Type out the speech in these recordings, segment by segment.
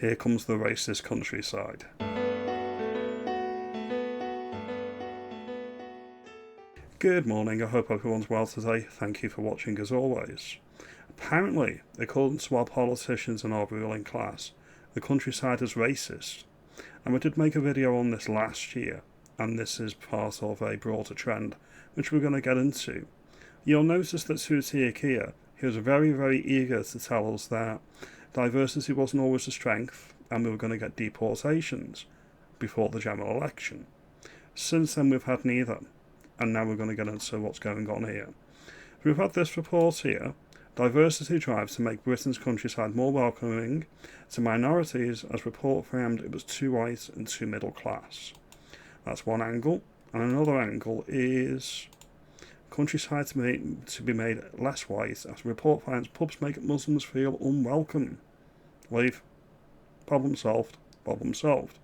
Here comes the racist countryside. Good morning, I hope everyone's well today. Thank you for watching as always. Apparently, according to our politicians and our ruling class, the countryside is racist. And we did make a video on this last year, and this is part of a broader trend, which we're going to get into. You'll notice that Sutia Kia, he was very, very eager to tell us that diversity wasn't always a strength, and we were going to get deportations before the general election. Since then, we've had neither. And now we're going to get into what's going on here. We've had this report here, diversity drives to make Britain's countryside more welcoming to minorities, as report found it was too white and too middle class. That's one angle, and another angle is countryside to be made less white, as report finds pubs make Muslims feel unwelcome. Leave. Problem solved. Problem solved.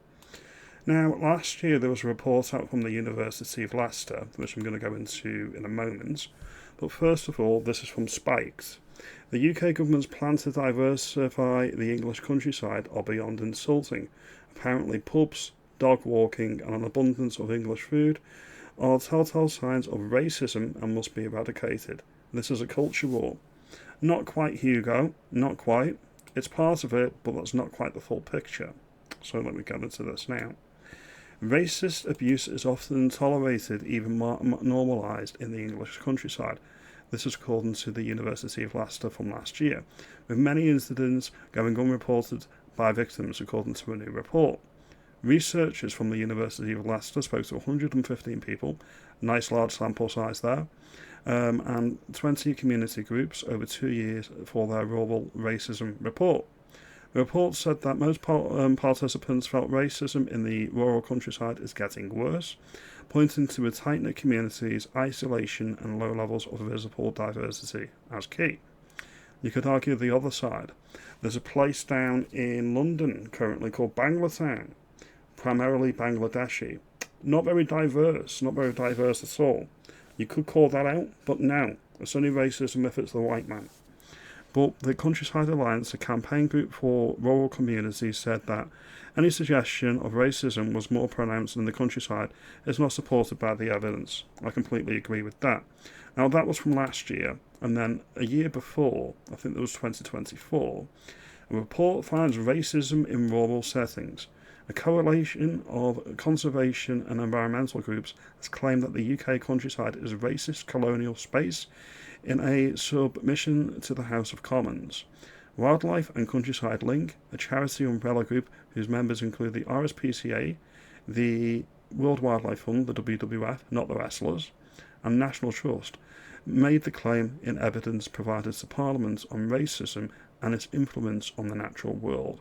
Now, last year there was a report out from the University of Leicester, which I'm going to go into in a moment. But first of all, this is from Spikes. The UK government's plan to diversify the English countryside are beyond insulting. Apparently pubs, dog walking and an abundance of English food are telltale signs of racism and must be eradicated. This is a culture war. Not quite, Hugo, not quite. It's part of it, but that's not quite the full picture. So let me get into this now. Racist abuse is often tolerated, even normalised in the English countryside. This is according to the University of Leicester from last year, with many incidents going unreported by victims, according to a new report. Researchers from the University of Leicester spoke to 115 people, nice large sample size there, and 20 community groups over 2 years for their rural racism report. The report said that most participants felt racism in the rural countryside is getting worse, pointing to a tight-knit communities, isolation and low levels of visible diversity as key. You could argue the other side. There's a place down in London currently called Banglatown, primarily Bangladeshi. Not very diverse at all. You could call that out, but no, it's only racism if it's the white man. But the Countryside Alliance, a campaign group for rural communities, said that any suggestion of racism was more pronounced in the countryside is not supported by the evidence. I completely agree with that. Now, that was from last year, and then a year before, I think it was 2024, a report finds racism in rural settings. A coalition of conservation and environmental groups has claimed that the UK countryside is a racist colonial space in a submission to the House of Commons. Wildlife and Countryside Link, a charity umbrella group whose members include the RSPCA, the World Wildlife Fund, the WWF, not the wrestlers, and National Trust, made the claim in evidence provided to Parliament on racism and its influence on the natural world.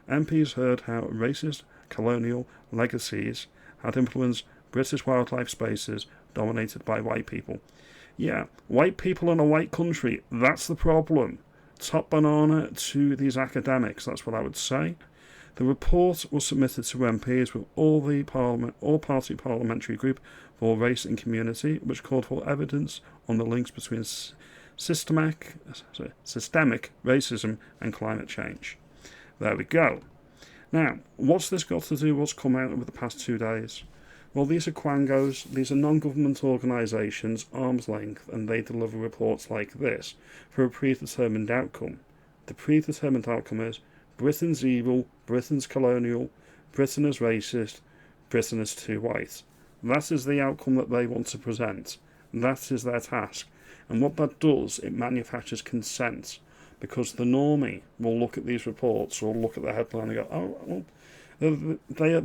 MPs heard how racist colonial legacies had influenced British wildlife spaces dominated by white people. Yeah, white people in a white country, that's the problem. Top banana to these academics, that's what I would say. The report was submitted to MPs with all-party parliamentary group for race and community, which called for evidence on the links between systemic racism and climate change. There we go. Now, what's this got to do with what's come out over the past 2 days? Well, these are Quangos, these are non-government organisations, arm's length, and they deliver reports like this for a predetermined outcome. The predetermined outcome is Britain's evil, Britain's colonial, Britain is racist, Britain is too white. That is the outcome that they want to present. That is their task. And what that does, it manufactures consent, because the normie will look at these reports or look at the headline and go, oh, well, they are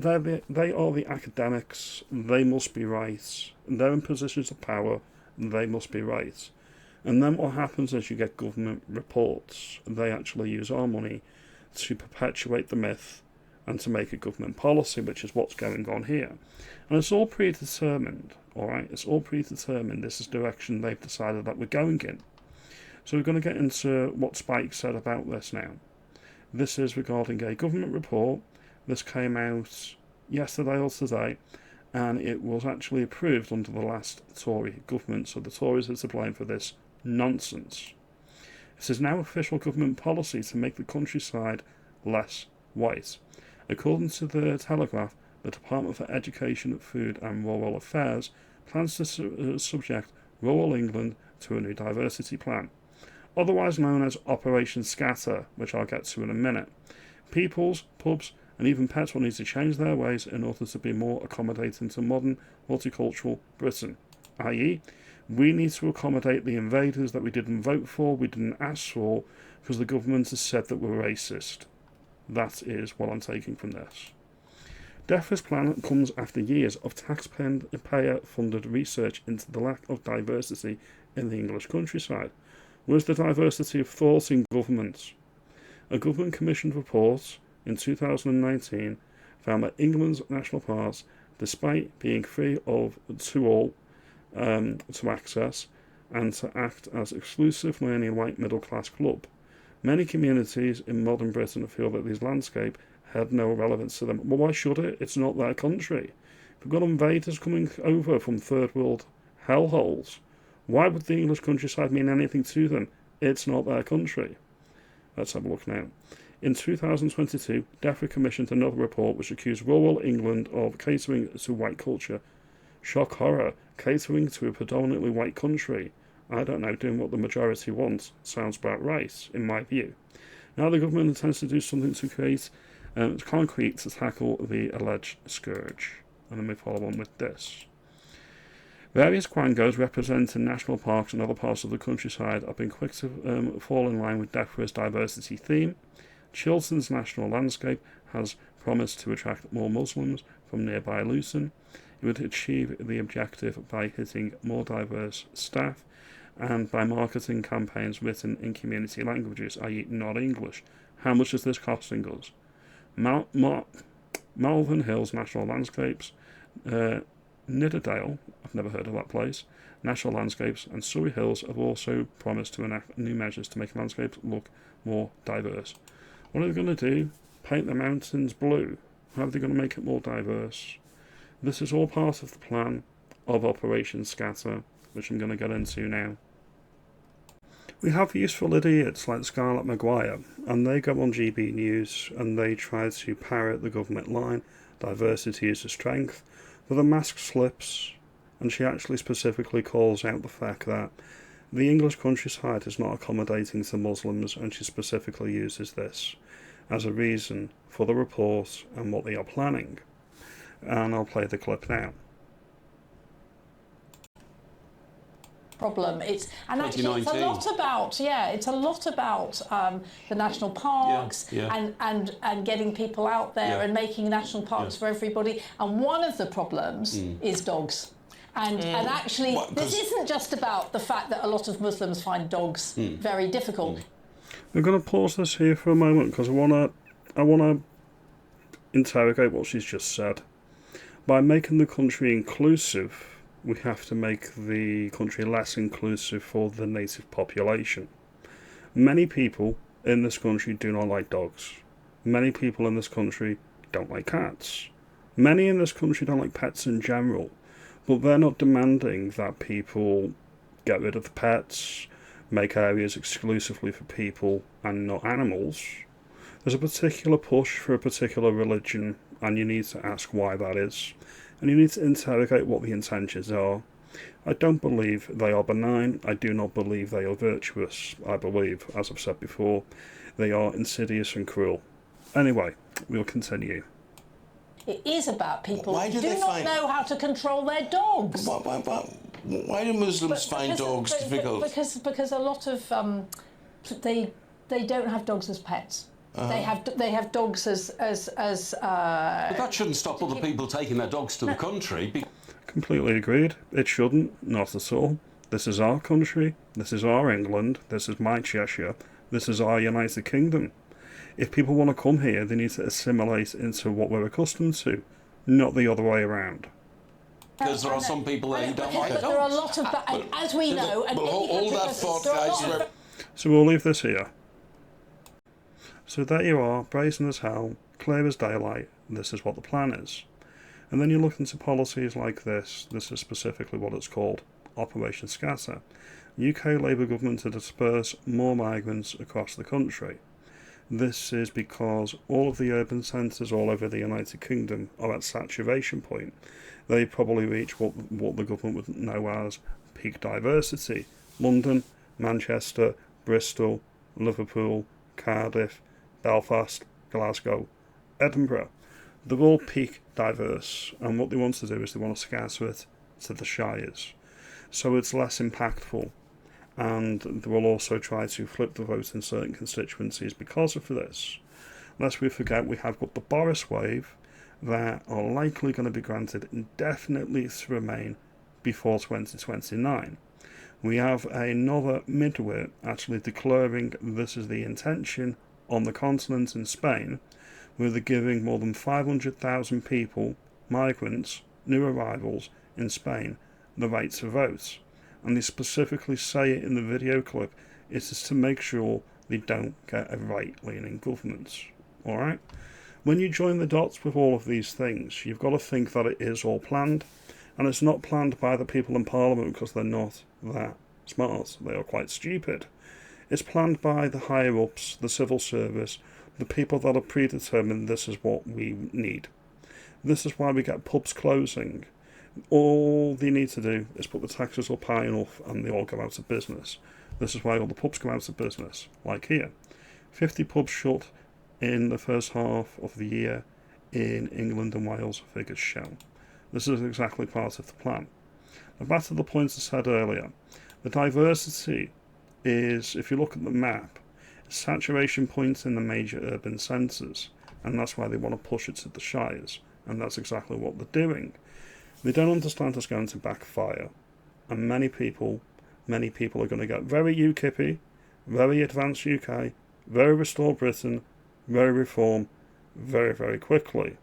the academics, they must be right. They're in positions of power, they must be right. And then what happens is you get government reports. They actually use our money to perpetuate the myth and to make a government policy, which is what's going on here. And it's all predetermined, alright? It's all predetermined. This is the direction they've decided that we're going in. So we're going to get into what Spike said about this now. This is regarding a government report. This came out yesterday or today, and it was actually approved under the last Tory government, so the Tories are to blame for this nonsense. It is now official government policy to make the countryside less white. According to the Telegraph, the Department for Education, Food and Rural Affairs plans to subject rural England to a new diversity plan, otherwise known as Operation Scatter, which I'll get to in a minute. Peoples, pubs and even pets will need to change their ways in order to be more accommodating to modern multicultural Britain, i.e., we need to accommodate the invaders that we didn't vote for, we didn't ask for, because the government has said that we're racist. That is what I'm taking from this. Defra's plan comes after years of taxpayer-funded research into the lack of diversity in the English countryside. Where's the diversity of thought in government? A government-commissioned report in 2019 found that England's national parks, despite being free to all to access and to act as exclusive learning white middle-class club, many communities in modern Britain feel that these landscapes had no relevance to them. Well, why should it? It's not their country. If we've got invaders coming over from third world hellholes, why would the English countryside mean anything to them? It's not their country. Let's have a look now. In 2022, Defra commissioned another report which accused rural England of catering to white culture. Shock horror, catering to a predominantly white country. I don't know, doing what the majority wants sounds about right, in my view. Now the government intends to do something to create concrete to tackle the alleged scourge. And then we follow on with this. Various Quangos representing national parks and other parts of the countryside have been quick to fall in line with Defra's diversity theme. Chiltern's national landscape has promised to attract more Muslims from nearby Luton. It would achieve the objective by hitting more diverse staff and by marketing campaigns written in community languages, i.e. not English. How much is this costing us? Malvern Hills National Landscapes, Nidderdale, I've never heard of that place, National Landscapes and Surrey Hills have also promised to enact new measures to make landscapes look more diverse. What are they going to do? Paint the mountains blue? How are they going to make it more diverse? This is all part of the plan of Operation Scatter, which I'm going to get into now. We have useful idiots like Scarlett Maguire, and they go on GB News and they try to parrot the government line, diversity is a strength, but the mask slips, and she actually specifically calls out the fact that the English countryside is not accommodating to Muslims, and she specifically uses this as a reason for the report and what they are planning. And I'll play the clip now. Problem. It's actually it's a lot about the national parks and getting people out there and making national parks for everybody. And one of the problems is dogs. And actually, this isn't just about the fact that a lot of Muslims find dogs very difficult. We're going to pause this here for a moment because I want to interrogate what she's just said. By making the country inclusive, we have to make the country less inclusive for the native population. Many people in this country do not like dogs. Many people in this country don't like cats. Many in this country don't like pets in general. But they're not demanding that people get rid of the pets, make areas exclusively for people and not animals. There's a particular push for a particular religion, and you need to ask why that is. And you need to interrogate what the intentions are. I don't believe they are benign. I do not believe they are virtuous. I believe, as I've said before, they are insidious and cruel. Anyway, we'll continue. It is about people who do not know how to control their dogs. Why do Muslims find dogs difficult? Because a lot of they don't have dogs as pets. They have dogs as. But that shouldn't stop other people taking their dogs to the country. Completely agreed. It shouldn't. Not at all. This is our country. This is our England. This is my Cheshire. This is our United Kingdom. If people want to come here, they need to assimilate into what we're accustomed to, not the other way around. Because there are some people there who don't like dogs. There are a lot of, as we know, and all that thought, guys. So we'll leave this here. So there you are, brazen as hell, clear as daylight. This is what the plan is. And then you look into policies like this. This is specifically what it's called, Operation Scatter. UK Labour government to disperse more migrants across the country. This is because all of the urban centres all over the United Kingdom are at saturation point. They probably reach what the government would know as peak diversity. London, Manchester, Bristol, Liverpool, Cardiff, Belfast, Glasgow, Edinburgh. They're all peak diverse, and what they want to do is they want to scatter it to the shires, so it's less impactful, and they will also try to flip the vote in certain constituencies because of this. Lest we forget, we have got the Boris wave that are likely going to be granted indefinitely to remain before 2029. We have another midwit actually declaring this is the intention on the continent in Spain, where they're giving more than 500,000 people, migrants, new arrivals in Spain, the right to vote. And they specifically say it in the video clip, it is to make sure they don't get a right-leaning government. Alright? When you join the dots with all of these things, you've got to think that it is all planned, and it's not planned by the people in Parliament because they're not that smart, they are quite stupid. It's planned by the higher-ups, the civil service, the people that are predetermined this is what we need. This is why we get pubs closing. All they need to do is put the taxes up high enough and they all go out of business. This is why all the pubs go out of business, like here. 50 pubs shut in the first half of the year in England and Wales, figures show. This is exactly part of the plan. Now back to the points I said earlier. The diversity is, if you look at the map, saturation points in the major urban centres, and that's why they want to push it to the shires, and that's exactly what they're doing. They don't understand it's going to backfire, and many people are going to get very UKIP, very advanced UK, very restore Britain, very reform, very, very quickly.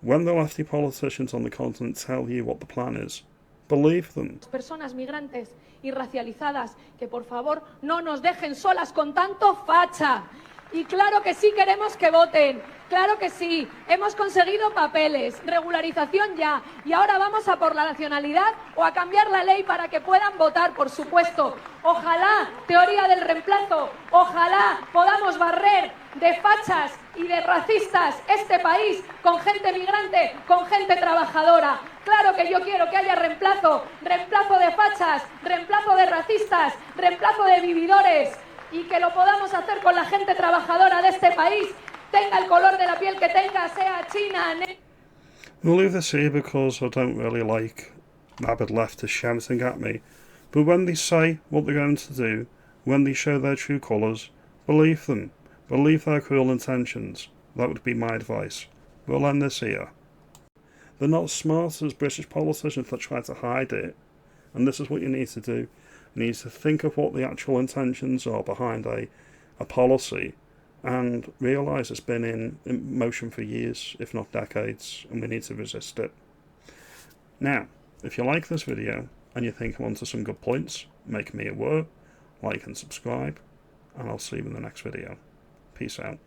When the lefty politicians on the continent tell you what the plan is, believe them. Personas migrantes y racializadas, que por favor no nos dejen solas con tanto facha. Y claro que sí queremos que voten, claro que sí, hemos conseguido papeles, regularización ya, y ahora vamos a por la nacionalidad o a cambiar la ley para que puedan votar, por supuesto. Ojalá, teoría del reemplazo, ojalá podamos barrer de fachas y de racistas este país con gente migrante, con gente trabajadora. Claro que yo quiero que haya reemplazo, reemplazo de fachas, reemplazo de racistas, reemplazo de vividores, y que lo podamos hacer con la gente trabajadora de este país, tenga el color de la piel que tenga, sea china, We'll leave this here because I don't really like rabid leftists shouting at me, but when they say what they're going to do, when they show their true colours, believe them, believe their cruel intentions. That would be my advice. We'll end this here. They're not as smart as British politicians that try to hide it, and this is what you need to do. You need to think of what the actual intentions are behind a policy and realise it's been in motion for years, if not decades, and we need to resist it. Now, if you like this video and you think I'm onto some good points, make me aware, like and subscribe, and I'll see you in the next video. Peace out.